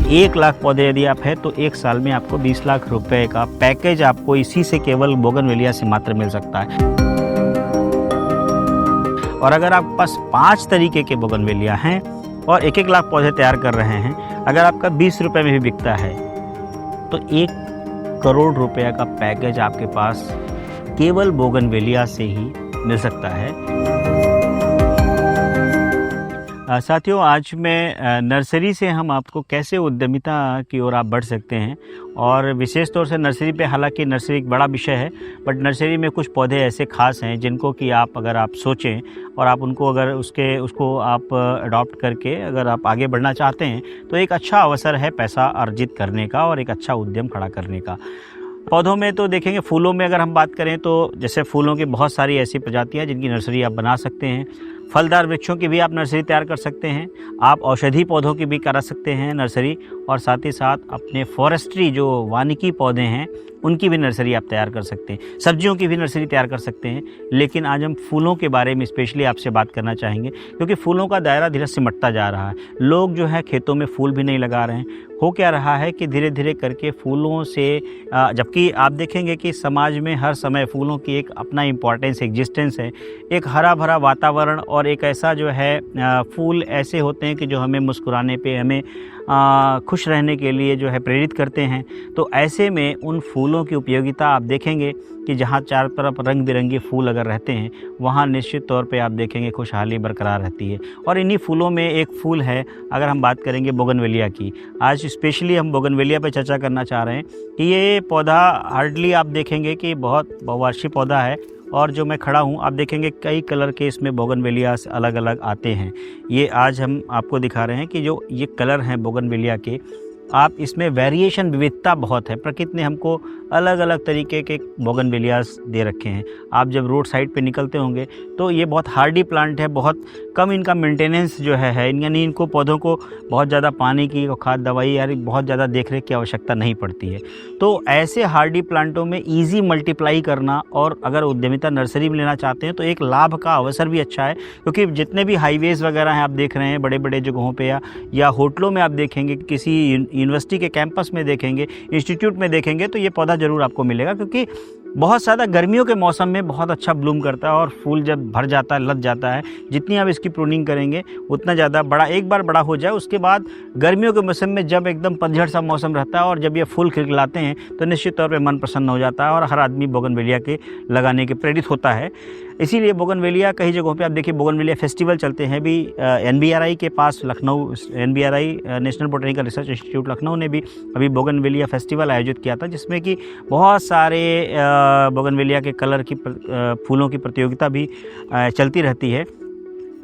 1 लाख पौधे यदि आप हैं तो 1 साल में आपको 20 लाख रुपए का पैकेज आपको इसी से केवल बोगनवेलिया से मात्र मिल सकता है। और अगर आपके पास 5 तरीके के बोगनवेलिया हैं और 1-1 लाख पौधे तैयार कर रहे हैं, अगर आपका 20 रुपये में भी बिकता है तो 1 करोड़ रुपया का पैकेज आपके पास केवल बोगनवेलिया से ही मिल सकता है। साथियों, आज मैं नर्सरी से हम आपको कैसे उद्यमिता की ओर आप बढ़ सकते हैं, और विशेष तौर से नर्सरी पे, हालांकि नर्सरी एक बड़ा विषय है, बट नर्सरी में कुछ पौधे ऐसे खास हैं जिनको कि आप अगर आप सोचें और आप उनको अगर उसको आप अडॉप्ट करके अगर आप आगे बढ़ना चाहते हैं तो एक अच्छा अवसर है पैसा अर्जित करने का और एक अच्छा उद्यम खड़ा करने का। पौधों में तो देखेंगे, फूलों में अगर हम बात करें तो जैसे फूलों की बहुत सारी ऐसी प्रजातियां हैं जिनकी नर्सरी आप बना सकते हैं। फलदार वृक्षों की भी आप नर्सरी तैयार कर सकते हैं। आप औषधि पौधों की भी करा सकते हैं नर्सरी, और साथ ही साथ अपने फॉरेस्ट्री जो वानिकी पौधे हैं उनकी भी नर्सरी आप तैयार कर सकते हैं। सब्जियों की भी नर्सरी तैयार कर सकते हैं। लेकिन आज हम फूलों के बारे में स्पेशली आपसे बात करना चाहेंगे, क्योंकि फूलों का दायरा धीरे सिमटता जा रहा है। लोग जो है खेतों में फूल भी नहीं लगा रहे हैं। हो क्या रहा है कि धीरे धीरे करके फूलों से, जबकि आप देखेंगे कि समाज में हर समय फूलों की एक अपना इम्पॉर्टेंस, एग्जिस्टेंस है। एक हरा भरा वातावरण और एक ऐसा जो है फूल ऐसे होते हैं कि जो हमें मुस्कुराने पे, हमें खुश रहने के लिए जो है प्रेरित करते हैं। तो ऐसे में उन फूलों की उपयोगिता आप देखेंगे कि जहाँ चारों तरफ रंग बिरंगे फूल अगर रहते हैं, वहाँ निश्चित तौर पे आप देखेंगे खुशहाली बरकरार रहती है। और इन्हीं फूलों में एक फूल है, अगर हम बात करेंगे बोगनवेलिया की, आज स्पेशली हम बोगनवेलिया पर चर्चा करना चाह रहे हैं कि ये पौधा हार्डली आप देखेंगे कि बहुत बहुवार्षिक पौधा है। और जो मैं खड़ा हूँ, आप देखेंगे कई कलर के इसमें बोगनवेलियास अलग अलग आते हैं। ये आज हम आपको दिखा रहे हैं कि जो ये कलर हैं बोगनवेलिया के, आप इसमें वेरिएशन, विविधता बहुत है। प्रकृति ने हमको अलग अलग तरीके के बोगनवेलियास दे रखे हैं। आप जब रोड साइड पे निकलते होंगे तो ये बहुत हार्डी प्लांट है, बहुत कम इनका मेंटेनेंस जो है यानी इनको पौधों को बहुत ज़्यादा पानी की, खाद, दवाई या बहुत ज़्यादा देखरेख की आवश्यकता नहीं पड़ती है। तो ऐसे हार्डी प्लांटों में ईजी मल्टीप्लाई करना, और अगर उद्यमिता नर्सरी में लेना चाहते हैं तो एक लाभ का अवसर भी अच्छा है, क्योंकि जितने भी हाईवेज़ वगैरह हैं आप देख रहे हैं बड़े बड़े जगहों पर, या होटलों में आप देखेंगे, किसी यूनिवर्सिटी के कैंपस में देखेंगे, इंस्टीट्यूट में देखेंगे, तो ये पौधा ज़रूर आपको मिलेगा। क्योंकि बहुत ज़्यादा गर्मियों के मौसम में बहुत अच्छा ब्लूम करता है, और फूल जब भर जाता है, लग जाता है, जितनी आप इसकी प्रूनिंग करेंगे उतना ज़्यादा बड़ा, एक बार बड़ा हो जाए उसके बाद गर्मियों के मौसम में जब एकदम पतझड़ सा मौसम रहता है और जब ये फूल खिलखिलाते हैं तो निश्चित तौर पे मन प्रसन्न हो जाता है और हर आदमी बोगनवेलिया के लगाने के प्रेरित होता है। इसीलिए बोगनवेलिया कई जगहों पे आप देखिए बोगनवेलिया फेस्टिवल चलते हैं भी। NBRI के पास Lucknow, NBRI National Botanical Research Institute Lucknow ने भी अभी बोगनवेलिया फेस्टिवल आयोजित किया था, जिसमें कि बहुत सारे बोगनवेलिया के कलर की फूलों की प्रतियोगिता भी चलती रहती है।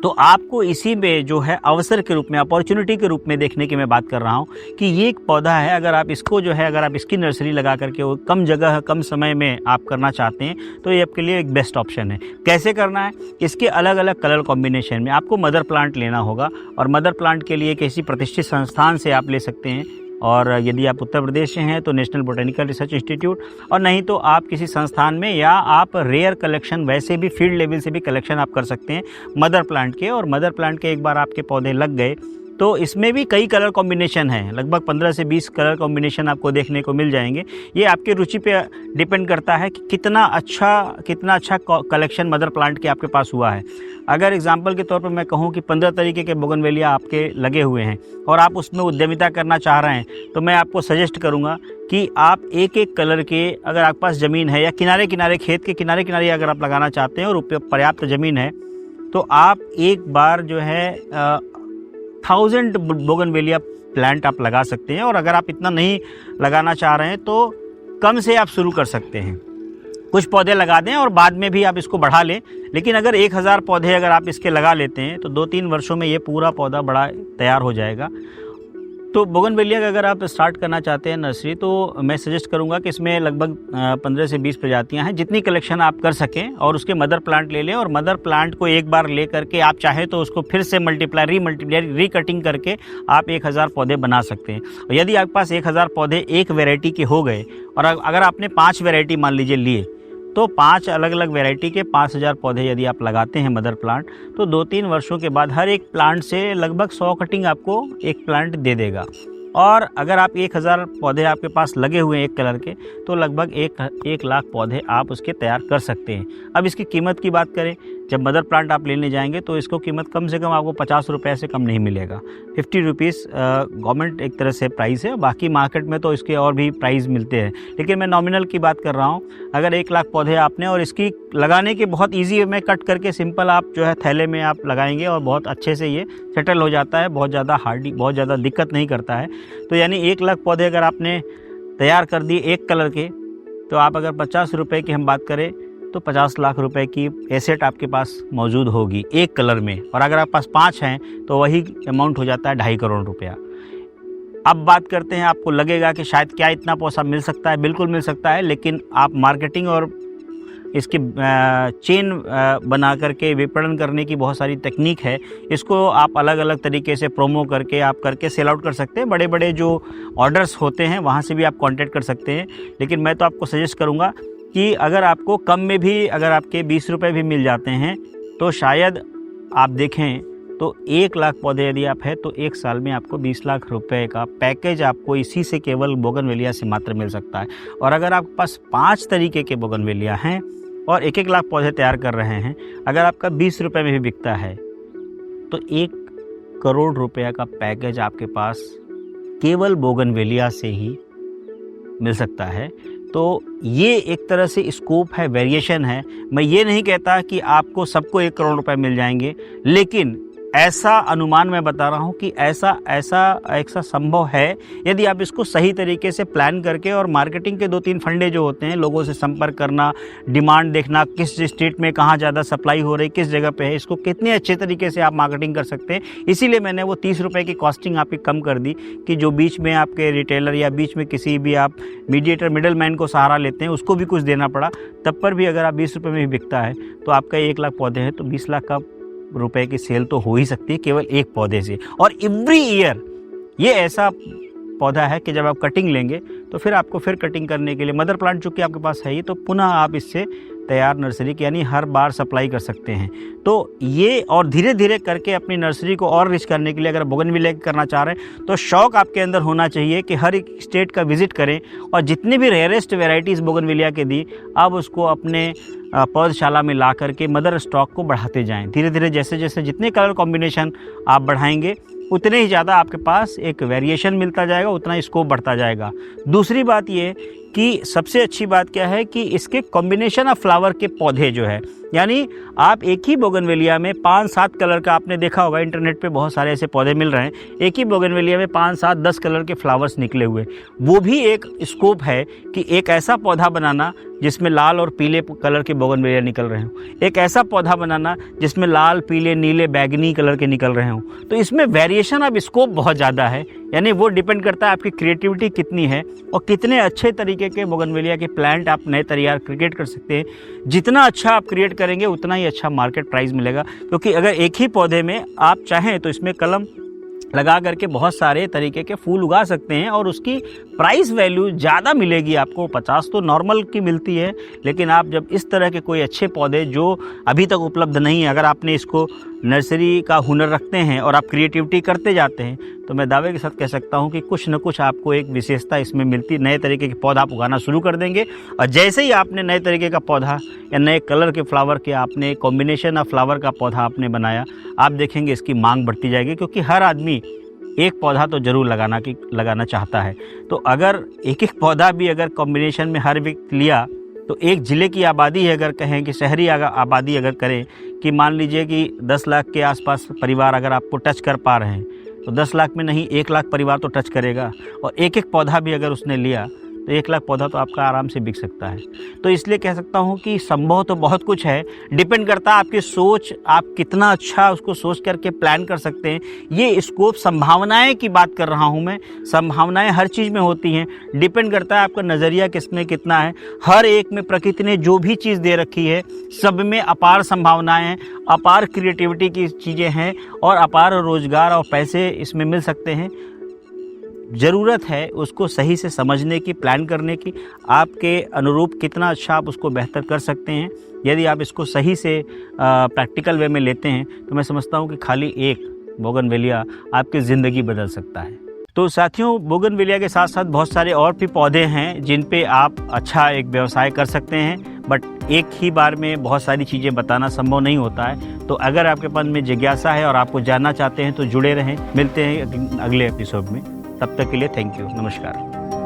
तो आपको इसी में जो है अवसर के रूप में, अपॉर्चुनिटी के रूप में देखने की मैं बात कर रहा हूँ कि ये एक पौधा है, अगर आप इसको जो है, अगर आप इसकी नर्सरी लगा करके वो कम जगह कम समय में आप करना चाहते हैं तो ये आपके लिए एक बेस्ट ऑप्शन है। कैसे करना है? इसके अलग अलग कलर कॉम्बिनेशन में आपको मदर प्लांट लेना होगा, और मदर प्लांट के लिए किसी प्रतिष्ठित संस्थान से आप ले सकते हैं, और यदि आप उत्तर प्रदेश से हैं तो नेशनल बोटेनिकल रिसर्च इंस्टीट्यूट, और नहीं तो आप किसी संस्थान में, या आप रेयर कलेक्शन, वैसे भी फील्ड लेवल से भी कलेक्शन आप कर सकते हैं मदर प्लांट के। और मदर प्लांट के एक बार आपके पौधे लग गए तो इसमें भी कई कलर कॉम्बिनेशन हैं, लगभग 15 से 20 कलर कॉम्बिनेशन आपको देखने को मिल जाएंगे। ये आपके रुचि पे डिपेंड करता है कि कितना अच्छा कलेक्शन मदर प्लांट के आपके पास हुआ है। अगर एग्जांपल के तौर पर मैं कहूँ कि 15 तरीके के बोगनवेलिया आपके लगे हुए हैं और आप उसमें उद्यमिता करना चाह रहे हैं, तो मैं आपको सजेस्ट करूँगा कि आप एक एक कलर के, अगर आपके पास ज़मीन है या किनारे किनारे, खेत के किनारे किनारे अगर आप लगाना चाहते हैं और पर्याप्त ज़मीन है, तो आप एक बार जो है 1000 बोगनवेलिया प्लांट आप लगा सकते हैं। और अगर आप इतना नहीं लगाना चाह रहे हैं तो कम से आप शुरू कर सकते हैं, कुछ पौधे लगा दें और बाद में भी आप इसको बढ़ा लें। लेकिन अगर 1000 पौधे अगर आप इसके लगा लेते हैं तो 2-3 वर्षों में ये पूरा पौधा बड़ा तैयार हो जाएगा। तो बोगनवेलिया का अगर आप स्टार्ट करना चाहते हैं नर्सरी, तो मैं सजेस्ट करूंगा कि इसमें लगभग 15 से 20 प्रजातियां हैं, जितनी कलेक्शन आप कर सकें, और उसके मदर प्लांट ले लें। और मदर प्लांट को एक बार ले करके आप चाहे तो उसको फिर से रीकटिंग करके आप 1000 पौधे बना सकते हैं। और यदि आपके पास 1000 पौधे एक वेराइटी के हो गए, और अगर आपने 5 वेराइटी मान लीजिए लिए, तो 5 अलग अलग वैरायटी के 5000 पौधे यदि आप लगाते हैं मदर प्लांट, तो 2-3 वर्षों के बाद हर एक प्लांट से लगभग 100 कटिंग आपको एक प्लांट दे देगा। और अगर आप 1000 पौधे आपके पास लगे हुए हैं एक कलर के, तो लगभग 1 लाख पौधे आप उसके तैयार कर सकते हैं। अब इसकी कीमत की बात करें, जब मदर प्लांट आप लेने जाएंगे तो इसको कीमत कम से कम आपको 50 रुपये से कम नहीं मिलेगा। 50 रुपीज़ गवर्नमेंट एक तरह से प्राइस है, बाकी मार्केट में तो इसके और भी प्राइस मिलते हैं, लेकिन मैं नॉमिनल की बात कर रहा हूँ। अगर 1 लाख पौधे आपने, और इसकी लगाने की बहुत ईजी में कट करके सिंपल आप जो है थैले में आप लगाएंगे और बहुत अच्छे से ये सेटल हो जाता है, बहुत ज़्यादा बहुत ज़्यादा दिक्कत नहीं करता है। तो यानी 1 लाख पौधे अगर आपने तैयार कर दिए एक कलर के, तो आप अगर 50 रुपये की हम बात करें तो 50 लाख रुपए की एसेट आपके पास मौजूद होगी एक कलर में। और अगर आपके पास 5 हैं तो वही अमाउंट हो जाता है 2.5 करोड़ रुपया। अब बात करते हैं, आपको लगेगा कि शायद क्या इतना पैसा मिल सकता है, बिल्कुल मिल सकता है, लेकिन आप मार्केटिंग और इसकी चेन बना करके विपणन करने की बहुत सारी तकनीक है। इसको आप अलग अलग तरीके से प्रोमो करके आप करके सेल आउट कर सकते हैं। बड़े बड़े जो ऑर्डर्स होते हैं वहाँ से भी आप कांटेक्ट कर सकते हैं। लेकिन मैं तो आपको सजेस्ट करूँगा कि अगर आपको कम में भी अगर आपके 20 रुपये भी मिल जाते हैं तो शायद आप देखें तो 1 लाख पौधे यदि आप है तो 1 साल में आपको 20 लाख रुपए का पैकेज आपको इसी से केवल बोगनवेलिया से मात्र मिल सकता है। और अगर आपके पास 5 तरीके के बोगनवेलिया हैं और 1-1 लाख पौधे तैयार कर रहे हैं, अगर आपका 20 रुपये में भी बिकता है तो 1 करोड़ रुपया का पैकेज आपके पास केवल बोगनवेलिया से ही मिल सकता है। तो ये एक तरह से स्कोप है, वेरिएशन है। मैं ये नहीं कहता कि आपको सबको 1 करोड़ रुपए मिल जाएंगे, लेकिन ऐसा अनुमान मैं बता रहा हूँ कि ऐसा संभव है यदि आप इसको सही तरीके से प्लान करके, और मार्केटिंग के 2-3 फंडे जो होते हैं, लोगों से संपर्क करना, डिमांड देखना, किस स्टेट में कहाँ ज़्यादा सप्लाई हो रही, किस जगह पे है, इसको कितने अच्छे तरीके से आप मार्केटिंग कर सकते हैं। इसीलिए मैंने वो 30 रुपये की कॉस्टिंग आपकी कम कर दी कि जो बीच में आपके रिटेलर या बीच में किसी भी आप मीडिएटर मिडल मैन को सहारा लेते हैं, उसको भी कुछ देना पड़ा। तब पर भी अगर आप 20 रुपये में भी बिकता है तो आपका 1 लाख पौधे हैं तो 20 लाख का रुपए की सेल तो हो ही सकती है केवल एक पौधे से। और एवरी ईयर ये ऐसा पौधा है कि जब आप कटिंग लेंगे तो फिर आपको फिर कटिंग करने के लिए मदर प्लांट चूँकि आपके पास है ही, तो पुनः आप इससे तैयार नर्सरी की यानी हर बार सप्लाई कर सकते हैं। तो ये और धीरे धीरे करके अपनी नर्सरी को और रिच करने के लिए अगर बोगनविलिया करना चाह रहे हैं तो शौक आपके अंदर होना चाहिए कि हर एक स्टेट का विजिट करें और जितनी भी रेयरेस्ट वेराइटीज़ बोगनविलिया के दी अब उसको अपने पौधशाला में ला करके मदर स्टॉक को बढ़ाते जाएं। धीरे धीरे जैसे जैसे जितने कलर कॉम्बिनेशन आप बढ़ाएंगे उतने ही ज़्यादा आपके पास एक वेरिएशन मिलता जाएगा, उतना स्कोप बढ़ता जाएगा। दूसरी बात ये कि सबसे अच्छी बात क्या है कि इसके कॉम्बिनेशन ऑफ फ्लावर के पौधे जो है, यानी आप एक ही बोगनवेलिया में 5-7 कलर का, आपने देखा होगा इंटरनेट पे बहुत सारे ऐसे पौधे मिल रहे हैं, एक ही बोगनवेलिया में 5-7-10 कलर के फ्लावर्स निकले हुए, वो भी एक स्कोप है कि एक ऐसा पौधा बनाना जिसमें लाल और पीले कलर के बोगनवेलिया निकल रहे हों, एक ऐसा पौधा बनाना जिसमें लाल, पीले, नीले, बैगनी कलर के निकल रहे हों। तो इसमें वेरिएशन ऑफ स्कोप बहुत ज़्यादा है, यानी वो डिपेंड करता है आपकी क्रिएटिविटी कितनी है और कितने अच्छे तरीके के बोगनवेलिया के प्लांट आप नए तैयार क्रिएट कर सकते हैं। जितना अच्छा आप क्रिएट करेंगे उतना ही अच्छा मार्केट प्राइस मिलेगा, क्योंकि अगर एक ही पौधे में आप चाहें तो इसमें कलम लगा करके बहुत सारे तरीके के फूल उगा सकते हैं और उसकी प्राइस वैल्यू ज़्यादा मिलेगी आपको। 50 तो नॉर्मल की मिलती है, लेकिन आप जब इस तरह के कोई अच्छे पौधे जो अभी तक उपलब्ध नहीं है, अगर आपने इसको नर्सरी का हुनर रखते हैं और आप क्रिएटिविटी करते जाते हैं, तो मैं दावे के साथ कह सकता हूं कि कुछ न कुछ आपको एक विशेषता इसमें मिलती। नए तरीके के पौधा आप उगाना शुरू कर देंगे और जैसे ही आपने नए तरीके का पौधा या नए कलर के फ्लावर के आपने कॉम्बिनेशन ऑफ फ्लावर का पौधा आपने बनाया, आप देखेंगे इसकी मांग बढ़ती जाएगी, क्योंकि हर आदमी एक पौधा तो ज़रूर लगाना चाहता है। तो अगर एक एक पौधा भी अगर कॉम्बिनेशन में हर व्यक्ति लिया तो एक ज़िले की आबादी है, अगर कहें कि शहरी आबादी अगर करें कि मान लीजिए कि 10 लाख के आसपास परिवार अगर आपको टच कर पा रहे हैं, तो 10 लाख में नहीं 1 लाख परिवार तो टच करेगा। और एक एक पौधा भी अगर उसने लिया तो 1 लाख पौधा तो आपका आराम से बिक सकता है। तो इसलिए कह सकता हूँ कि संभव तो बहुत कुछ है, डिपेंड करता है आपकी सोच, आप कितना अच्छा उसको सोच करके प्लान कर सकते हैं। ये स्कोप संभावनाएं की बात कर रहा हूँ मैं, संभावनाएं हर चीज़ में होती हैं, डिपेंड करता है आपका नज़रिया किसमें कितना है। हर एक में प्रकृति ने जो भी चीज़ दे रखी है सब में अपार संभावनाएँ हैं, अपार क्रिएटिविटी की चीज़ें हैं और अपार रोज़गार और पैसे इसमें मिल सकते हैं। ज़रूरत है उसको सही से समझने की, प्लान करने की, आपके अनुरूप कितना अच्छा आप उसको बेहतर कर सकते हैं। यदि आप इसको सही से प्रैक्टिकल वे में लेते हैं तो मैं समझता हूँ कि खाली एक बोगनवेलिया आपकी ज़िंदगी बदल सकता है। तो साथियों, बोगनविलिया के साथ साथ बहुत सारे और भी पौधे हैं जिन पे आप अच्छा एक व्यवसाय कर सकते हैं, बट एक ही बार में बहुत सारी चीज़ें बताना संभव नहीं होता है। तो अगर आपके मन में जिज्ञासा है और आपको जानना चाहते हैं तो जुड़े रहें। मिलते हैं अगले एपिसोड में। तब तक के लिए थैंक यू, नमस्कार।